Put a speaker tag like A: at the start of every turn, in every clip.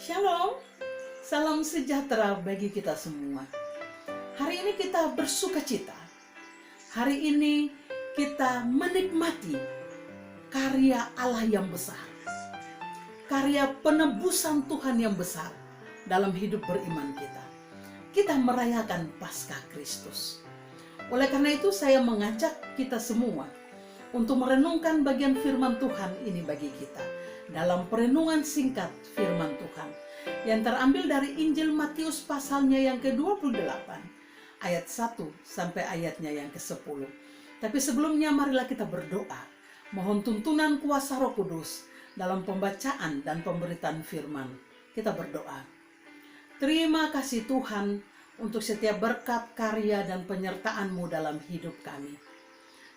A: Shalom, salam sejahtera bagi kita semua. Hari ini kita bersuka cita. Hari ini kita menikmati karya Allah yang besar. Karya penebusan Tuhan yang besar dalam hidup beriman kita. Kita merayakan Paskah Kristus. Oleh karena itu saya mengajak kita semua untuk merenungkan bagian firman Tuhan ini bagi kita dalam perenungan singkat firman Tuhan yang terambil dari Injil Matius pasalnya yang ke-28 ayat 1 sampai ayatnya yang ke-10. Tapi sebelumnya marilah kita berdoa, mohon tuntunan kuasa Roh Kudus dalam pembacaan dan pemberitaan firman. Kita berdoa. Terima kasih Tuhan untuk setiap berkat, karya, dan penyertaan-Mu dalam hidup kami.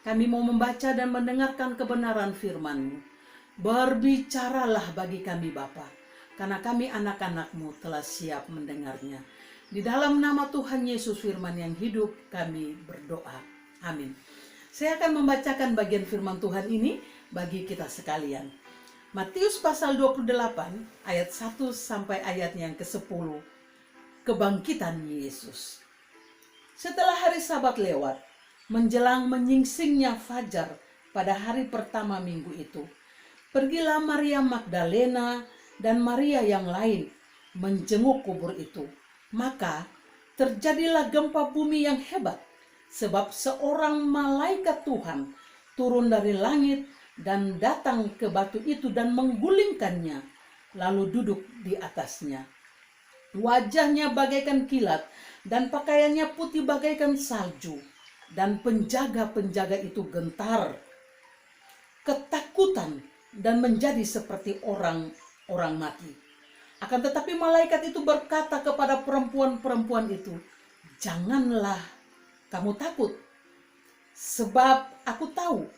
A: Kami mau membaca dan mendengarkan kebenaran firman-Mu. Berbicaralah bagi kami Bapa, karena kami anak-anak-Mu telah siap mendengarnya. Di dalam nama Tuhan Yesus firman yang hidup kami berdoa. Amin. Saya akan membacakan bagian firman Tuhan ini bagi kita sekalian. Matius pasal 28 ayat 1 sampai ayatnya yang ke-10. Kebangkitan Yesus. Setelah hari Sabat lewat, menjelang menyingsingnya fajar pada hari pertama minggu itu, pergilah Maria Magdalena dan Maria yang lain menjenguk kubur itu. Maka terjadilah gempa bumi yang hebat, sebab seorang malaikat Tuhan turun dari langit dan datang ke batu itu dan menggulingkannya, lalu duduk di atasnya. Wajahnya bagaikan kilat dan pakaiannya putih bagaikan salju. Dan penjaga-penjaga itu gentar, ketakutan, dan menjadi seperti orang mati. Akan tetapi malaikat itu berkata kepada perempuan-perempuan itu, "Janganlah kamu takut, sebab aku tahu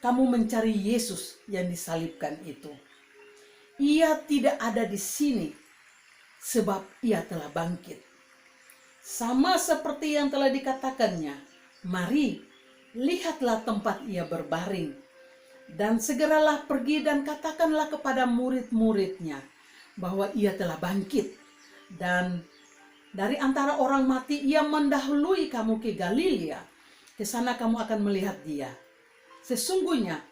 A: kamu mencari Yesus yang disalibkan itu. Ia tidak ada di sini, sebab ia telah bangkit. Sama seperti yang telah dikatakannya. Mari, lihatlah tempat ia berbaring, dan segeralah pergi dan katakanlah kepada murid-muridnya bahwa ia telah bangkit. Dan dari antara orang mati ia mendahului kamu ke Galilea. Ke sana kamu akan melihat dia. Sesungguhnya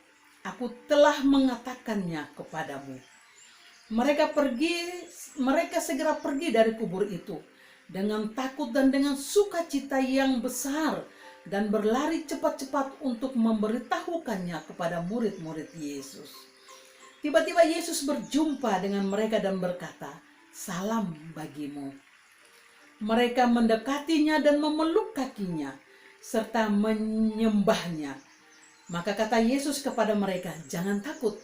A: aku telah mengatakannya kepadamu." Mereka segera pergi dari kubur itu dengan takut dan dengan sukacita yang besar, dan berlari cepat-cepat untuk memberitahukannya kepada murid-murid Yesus. Tiba-tiba Yesus berjumpa dengan mereka dan berkata, "Salam bagimu." Mereka mendekatinya dan memeluk kakinya serta menyembahnya. Maka kata Yesus kepada mereka, "Jangan takut.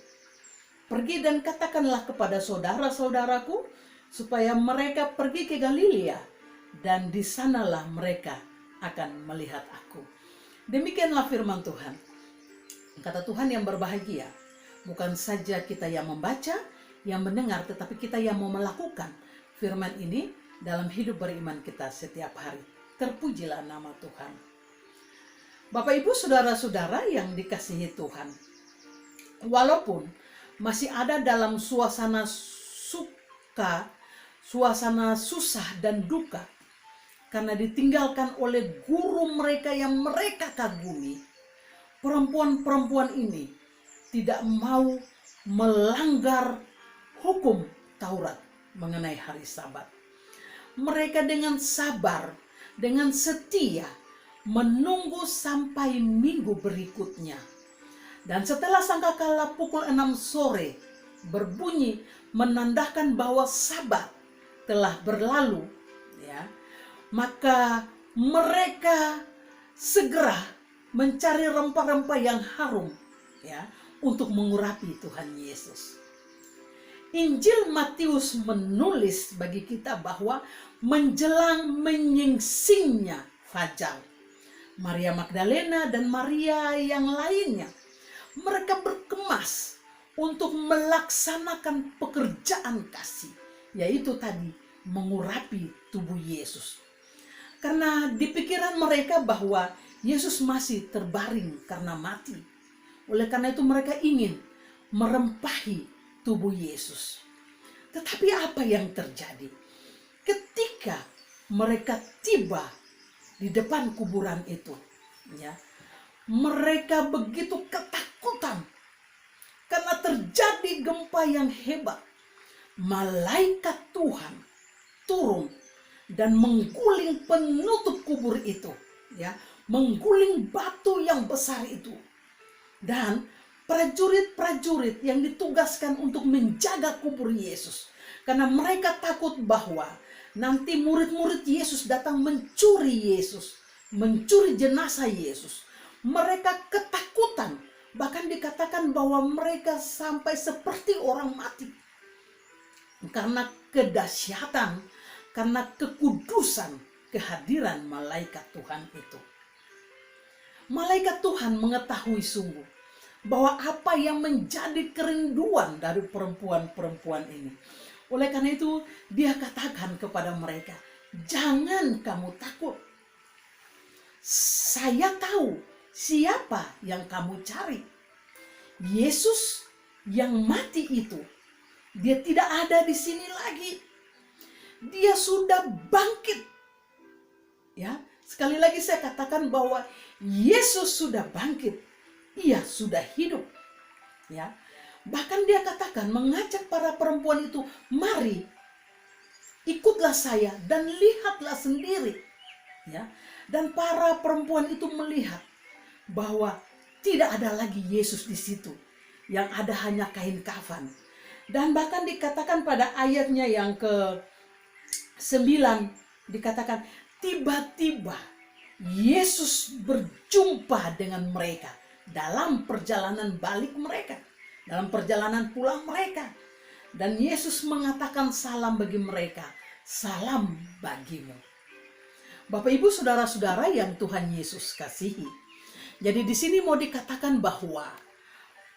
A: Pergi dan katakanlah kepada saudara-saudaraku supaya mereka pergi ke Galilea, dan di sanalah mereka akan melihat aku." Demikianlah firman Tuhan. Kata Tuhan yang berbahagia, bukan saja kita yang membaca, yang mendengar, tetapi kita yang mau melakukan firman ini dalam hidup beriman kita setiap hari. Terpujilah nama Tuhan. Bapak Ibu saudara-saudara yang dikasihi Tuhan, walaupun masih ada dalam suasana suka, suasana susah dan duka, karena ditinggalkan oleh guru mereka yang mereka kagumi, perempuan-perempuan ini tidak mau melanggar hukum Taurat mengenai hari Sabat. Mereka dengan sabar, dengan setia menunggu sampai minggu berikutnya. Dan setelah sangkakala pukul 6 sore berbunyi menandakan bahwa Sabat telah berlalu, ya, maka mereka segera mencari rempah-rempah yang harum, ya, untuk mengurapi Tuhan Yesus. Injil Matius menulis bagi kita bahwa menjelang menyingsingnya fajar, Maria Magdalena dan Maria yang lainnya, mereka berkemas untuk melaksanakan pekerjaan kasih, yaitu tadi mengurapi tubuh Yesus. Karena di pikiran mereka bahwa Yesus masih terbaring karena mati. Oleh karena itu mereka ingin merempahi tubuh Yesus. Tetapi apa yang terjadi? Ketika mereka tiba di depan kuburan itu, ya, mereka begitu ketakutan karena terjadi gempa yang hebat. Malaikat Tuhan turun dan mengguling penutup kubur itu, ya, mengguling batu yang besar itu. Dan prajurit-prajurit yang ditugaskan untuk menjaga kubur Yesus, karena mereka takut bahwa nanti murid-murid Yesus datang mencuri Yesus, mencuri jenazah Yesus. Mereka ketakutan, bahkan dikatakan bahwa mereka sampai seperti orang mati karena kedahsyatan, karena kekudusan kehadiran malaikat Tuhan itu. Malaikat Tuhan mengetahui sungguh bahwa apa yang menjadi kerinduan dari perempuan-perempuan ini. Oleh karena itu dia katakan kepada mereka, jangan kamu takut. Saya tahu siapa yang kamu cari. Yesus yang mati itu, dia tidak ada di sini lagi. Dia sudah bangkit. Ya, sekali lagi saya katakan bahwa Yesus sudah bangkit. Ia sudah hidup. Ya. Bahkan dia katakan, mengajak para perempuan itu, mari ikutlah saya dan lihatlah sendiri. Ya. Dan para perempuan itu melihat bahwa tidak ada lagi Yesus di situ. Yang ada hanya kain kafan. Dan bahkan dikatakan pada ayatnya yang ke-9, dikatakan tiba-tiba Yesus berjumpa dengan mereka dalam perjalanan balik mereka, dalam perjalanan pulang mereka. Dan Yesus mengatakan salam bagi mereka, salam bagimu. Bapak Ibu saudara-saudara yang Tuhan Yesus kasihi. Jadi di sini mau dikatakan bahwa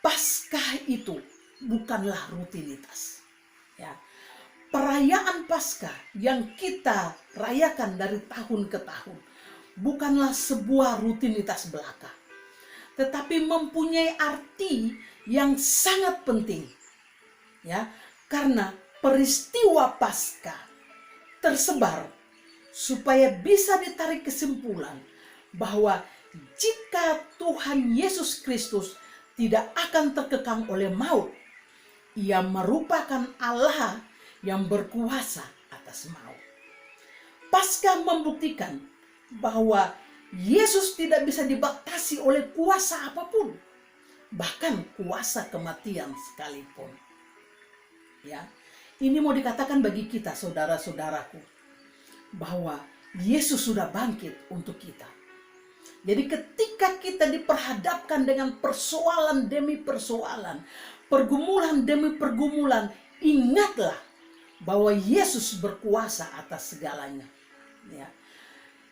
A: Paskah itu bukanlah rutinitas. Ya. Perayaan Paskah yang kita rayakan dari tahun ke tahun bukanlah sebuah rutinitas belaka, tetapi mempunyai arti yang sangat penting. Ya, karena peristiwa Paskah tersebar supaya bisa ditarik kesimpulan bahwa jika Tuhan Yesus Kristus tidak akan terkekang oleh maut, ia merupakan Allah yang berkuasa atas maut. Paskah membuktikan bahwa Yesus tidak bisa dibatasi oleh kuasa apapun, bahkan kuasa kematian sekalipun. Ya, ini mau dikatakan bagi kita saudara-saudaraku bahwa Yesus sudah bangkit untuk kita. Jadi ketika kita diperhadapkan dengan persoalan demi persoalan, pergumulan demi pergumulan, ingatlah bahwa Yesus berkuasa atas segalanya. Ya.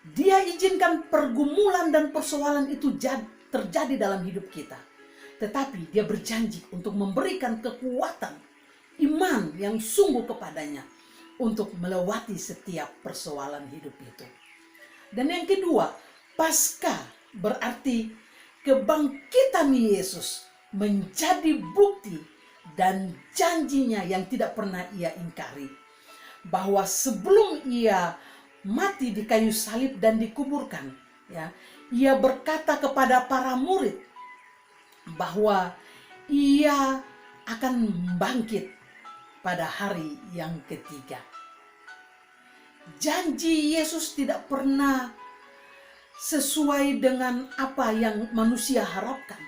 A: Dia izinkan pergumulan dan persoalan itu terjadi dalam hidup kita. Tetapi dia berjanji untuk memberikan kekuatan iman yang sungguh kepadanya untuk melewati setiap persoalan hidup itu. Dan yang kedua, Paskah berarti kebangkitan Yesus menjadi bukti dan janjinya yang tidak pernah ia ingkari. Bahwa sebelum ia mati di kayu salib dan dikuburkan, ya, ia berkata kepada para murid bahwa ia akan bangkit pada hari yang ketiga. Janji Yesus tidak pernah sesuai dengan apa yang manusia harapkan.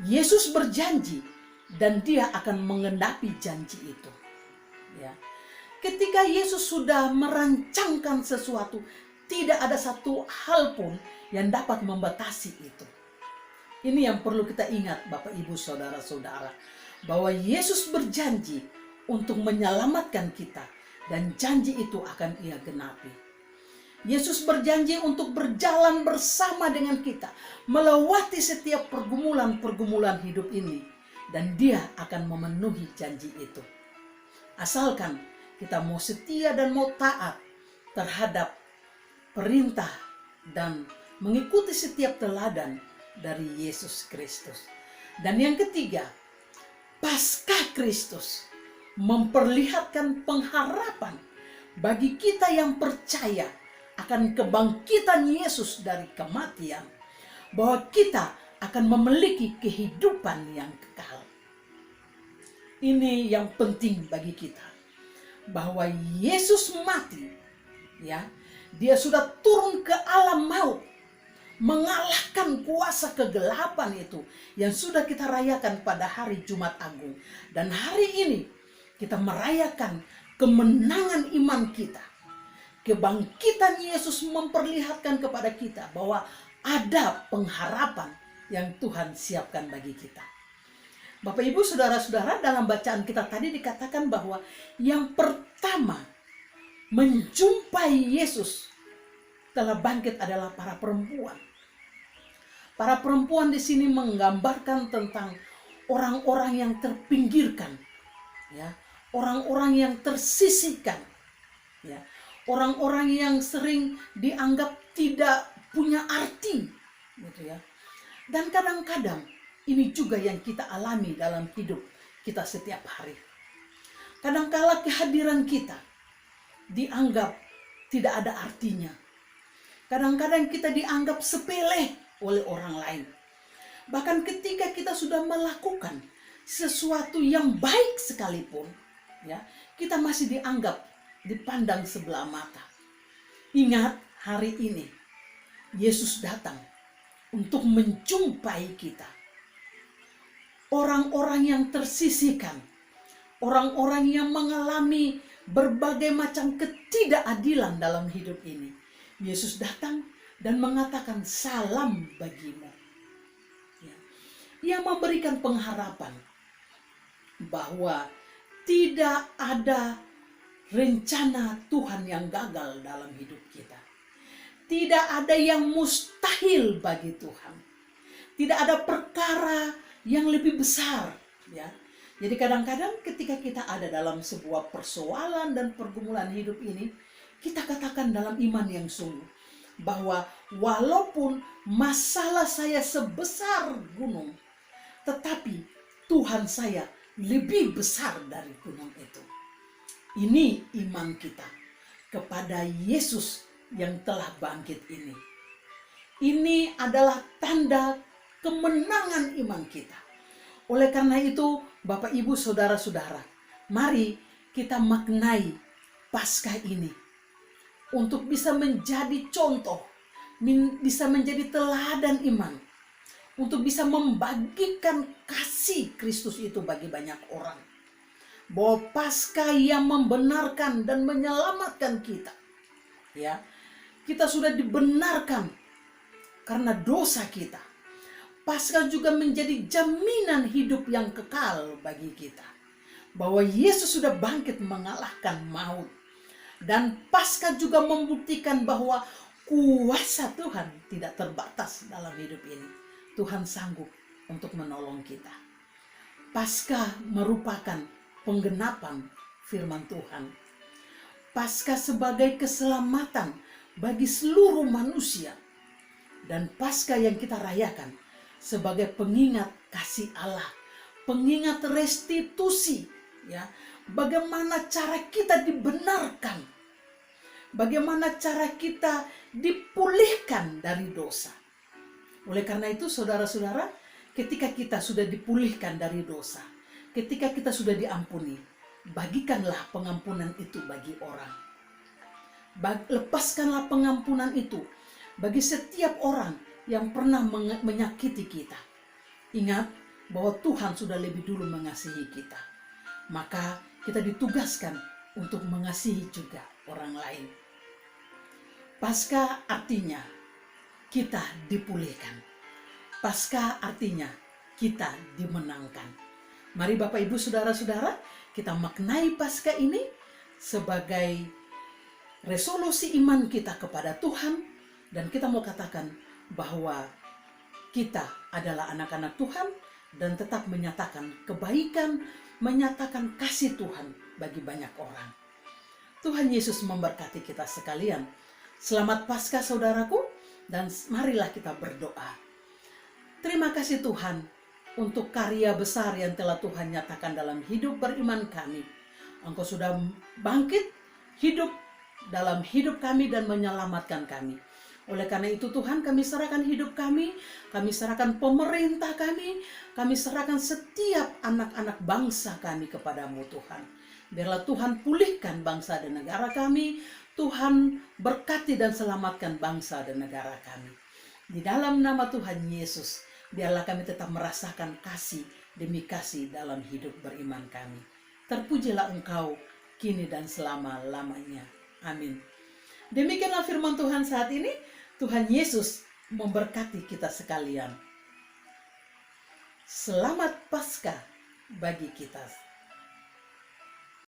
A: Yesus berjanji dan dia akan mengenapi janji itu. Ya. Ketika Yesus sudah merancangkan sesuatu, tidak ada satu hal pun yang dapat membatasi itu. Ini yang perlu kita ingat Bapak Ibu Saudara-saudara, bahwa Yesus berjanji untuk menyelamatkan kita dan janji itu akan ia genapi. Yesus berjanji untuk berjalan bersama dengan kita, melewati setiap pergumulan-pergumulan hidup ini, dan dia akan memenuhi janji itu. Asalkan kita mau setia dan mau taat terhadap perintah dan mengikuti setiap teladan dari Yesus Kristus. Dan yang ketiga, Paskah Kristus memperlihatkan pengharapan bagi kita yang percaya akan kebangkitan Yesus dari kematian, bahwa kita akan memiliki kehidupan yang kekal. Ini yang penting bagi kita, bahwa Yesus mati, ya, dia sudah turun ke alam maut, mengalahkan kuasa kegelapan itu yang sudah kita rayakan pada hari Jumat Agung. Dan hari ini kita merayakan kemenangan iman kita. Kebangkitan Yesus memperlihatkan kepada kita bahwa ada pengharapan yang Tuhan siapkan bagi kita. Bapak Ibu Saudara-saudara, dalam bacaan kita tadi dikatakan bahwa yang pertama menjumpai Yesus telah bangkit adalah para perempuan. Para perempuan di sini menggambarkan tentang orang-orang yang terpinggirkan, ya, orang-orang yang tersisihkan, ya, orang-orang yang sering dianggap tidak punya arti, gitu ya. Dan kadang-kadang ini juga yang kita alami dalam hidup kita setiap hari. Kadangkala kehadiran kita dianggap tidak ada artinya. Kadang-kadang kita dianggap sepele oleh orang lain. Bahkan ketika kita sudah melakukan sesuatu yang baik sekalipun, ya, kita masih dianggap, dipandang sebelah mata. Ingat, hari ini Yesus datang untuk menjumpai kita. Orang-orang yang tersisihkan, orang-orang yang mengalami berbagai macam ketidakadilan dalam hidup ini, Yesus datang dan mengatakan salam bagimu. Ya. Ia memberikan pengharapan bahwa tidak ada rencana Tuhan yang gagal dalam hidup kita. Tidak ada yang mustahil bagi Tuhan. Tidak ada perkara yang lebih besar, ya. Jadi kadang-kadang ketika kita ada dalam sebuah persoalan dan pergumulan hidup ini, kita katakan dalam iman yang sungguh bahwa walaupun masalah saya sebesar gunung, tetapi Tuhan saya lebih besar dari gunung itu. Ini iman kita kepada Yesus yang telah bangkit ini. Ini adalah tanda kemenangan iman kita. Oleh karena itu, Bapak Ibu Saudara-saudara, mari kita maknai Paskah ini untuk bisa menjadi contoh, bisa menjadi teladan iman, untuk bisa membagikan kasih Kristus itu bagi banyak orang. Bahwa Paskah yang membenarkan dan menyelamatkan kita, ya, kita sudah dibenarkan karena dosa kita. Paskah juga menjadi jaminan hidup yang kekal bagi kita. Bahwa Yesus sudah bangkit mengalahkan maut. Dan Paskah juga membuktikan bahwa kuasa Tuhan tidak terbatas dalam hidup ini. Tuhan sanggup untuk menolong kita. Paskah merupakan penggenapan firman Tuhan. Paskah sebagai keselamatan bagi seluruh manusia. Dan Paskah yang kita rayakan sebagai pengingat kasih Allah, pengingat restitusi, ya, bagaimana cara kita dibenarkan, bagaimana cara kita dipulihkan dari dosa. Oleh karena itu, saudara-saudara, ketika kita sudah dipulihkan dari dosa, ketika kita sudah diampuni, bagikanlah pengampunan itu bagi orang. Lepaskanlah pengampunan itu bagi setiap orang yang pernah menyakiti kita. Ingat bahwa Tuhan sudah lebih dulu mengasihi kita. Maka kita ditugaskan untuk mengasihi juga orang lain. Paskah artinya kita dipulihkan. Paskah artinya kita dimenangkan. Mari Bapak Ibu Saudara-saudara, kita maknai Paskah ini sebagai resolusi iman kita kepada Tuhan. Dan kita mau katakan bahwa kita adalah anak-anak Tuhan dan tetap menyatakan kebaikan, menyatakan kasih Tuhan bagi banyak orang. Tuhan Yesus memberkati kita sekalian. Selamat Paskah saudaraku, dan marilah kita berdoa. Terima kasih Tuhan untuk karya besar yang telah Tuhan nyatakan dalam hidup beriman kami. Engkau sudah bangkit hidup dalam hidup kami dan menyelamatkan kami. Oleh karena itu Tuhan, kami serahkan hidup kami serahkan pemerintah kami serahkan setiap anak-anak bangsa kami kepadamu Tuhan. Biarlah Tuhan pulihkan bangsa dan negara kami, Tuhan berkati dan selamatkan bangsa dan negara kami. Di dalam nama Tuhan Yesus, biarlah kami tetap merasakan kasih demi kasih dalam hidup beriman kami. Terpujilah Engkau kini dan selama-lamanya. Amin. Demikianlah firman Tuhan saat ini. Tuhan Yesus memberkati kita sekalian. Selamat Paskah bagi kita.